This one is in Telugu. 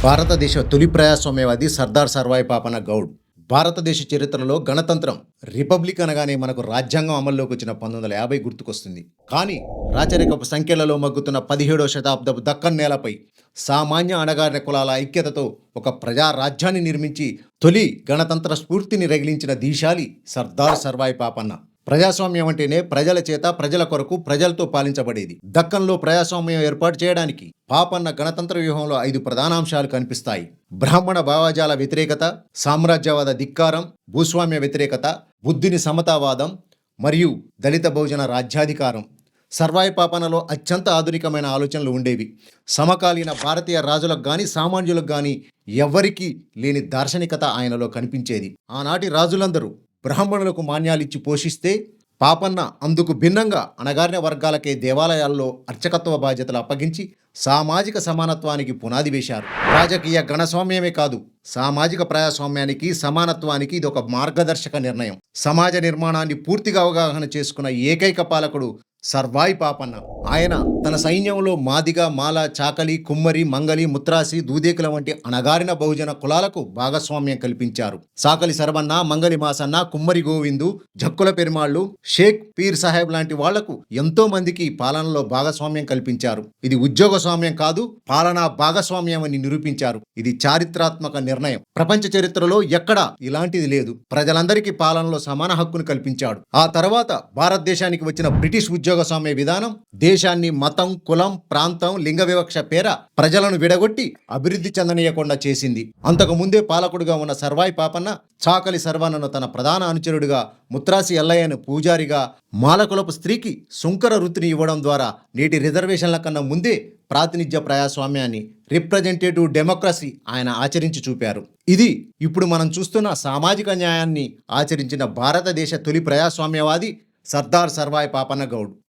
భారతదేశ తొలి ప్రజాస్వామ్యవాది సర్దార్ సర్వాయి పాపన్న గౌడ్. భారతదేశ చరిత్రలో గణతంత్రం, రిపబ్లిక్ అనగానే మనకు రాజ్యాంగం అమల్లోకి వచ్చిన 1950 గుర్తుకొస్తుంది. కానీ రాచరికపు సంఖ్యలలో మగ్గుతున్న 17వ శతాబ్దపు దక్కన్ నేలపై సామాన్య అణగారిన కులాల ఐక్యతతో ఒక ప్రజా రాజ్యాన్ని నిర్మించి తొలి గణతంత్ర స్ఫూర్తిని రగిలించిన దీశాలి సర్దార్ సర్వాయి పాపన్న. ప్రజాస్వామ్యం అంటేనే ప్రజల చేత, ప్రజల కొరకు, ప్రజలతో పాలించబడేది. దక్కన్లో ప్రజాస్వామ్యం ఏర్పాటు చేయడానికి పాపన్న గణతంత్ర వ్యూహంలో 5 ప్రధాన అంశాలు కనిపిస్తాయి. బ్రాహ్మణ భావజాల వ్యతిరేకత, సామ్రాజ్యవాద ధిక్కారం, భూస్వామ్య వ్యతిరేకత, బుద్ధుని సమతావాదం మరియు దళిత బహుజన రాజ్యాధికారం. సర్వాయి పాపన్నలో అత్యంత ఆధునికమైన ఆలోచనలు ఉండేవి. సమకాలీన భారతీయ రాజులకు కానీ, సామాన్యులకు కానీ ఎవ్వరికీ లేని దార్శనికత ఆయనలో కనిపించేది. ఆనాటి రాజులందరూ బ్రాహ్మణులకు మాన్యాలిచ్చి పోషిస్తే పాపన్న అందుకు భిన్నంగా అణగారిన వర్గాలకే దేవాలయాల్లో అర్చకత్వ బాధ్యతలు అప్పగించి సామాజిక సమానత్వానికి పునాది వేశారు. రాజకీయ గణస్వామ్యమే కాదు, సామాజిక ప్రజాస్వామ్యానికి, సమానత్వానికి ఇది ఒక మార్గదర్శక నిర్ణయం. సమాజ నిర్మాణాన్ని పూర్తిగా అవగాహన చేసుకున్న ఏకైక పాలకుడు సర్వాయి పాపన్న. ఆయన తన సైన్యంలో మాదిగ, మాల, చాకలి, కుమ్మరి, మంగలి, ముత్రాసి, దూదేకుల వంటి అణగారిన బహుజన కులాలకు భాగస్వామ్యం కల్పించారు. సాకలి సర్వన్న, మంగలి మాసన్న, కుమ్మరి గోవిందు, జక్కుల పెరుమాళ్ళు, షేక్ పీర్ సాహెబ్ లాంటి వాళ్లకు ఎంతో మందికి పాలనలో భాగస్వామ్యం కల్పించారు. ఇది ఉద్యోగ స్వామ్యం కాదు, పాలనా భాగస్వామ్యం అని నిరూపించారు. ఇది చారిత్రాత్మక నిర్ణయం. ప్రపంచ చరిత్రలో ఎక్కడా ఇలాంటిది లేదు. ప్రజలందరికీ పాలనలో సమాన హక్కును కల్పించాడు. ఆ తర్వాత భారతదేశానికి వచ్చిన బ్రిటిష్ ఉద్యోగస్వామ్య విధానం దేశాన్ని మతం, కులం, ప్రాంతం, లింగ వివక్ష పేర ప్రజలను విడగొట్టి అభివృద్ధి చెందనీయకుండా చేసింది. అంతకు ముందే పాలకుడుగా ఉన్న సర్వాయి పాపన్న చాకలి సర్వన్నను తన ప్రధాన అనుచరుడిగా, ముత్రాసి ఎల్లయ్యను పూజారిగా, మాలకులపు స్త్రీకి సుంకర వృత్తిని ఇవ్వడం ద్వారా నేటి రిజర్వేషన్ల కన్నా ముందే ప్రాతినిధ్య ప్రజాస్వామ్యాన్ని, రిప్రజెంటేటివ్ డెమోక్రసీ ఆయన ఆచరించి చూపారు. ఇది ఇప్పుడు మనం చూస్తున్న సామాజిక న్యాయాన్ని ఆచరించిన భారతదేశ తొలి ప్రజాస్వామ్యవాది సర్దార్ సర్వాయి పాపన్న గౌడ్.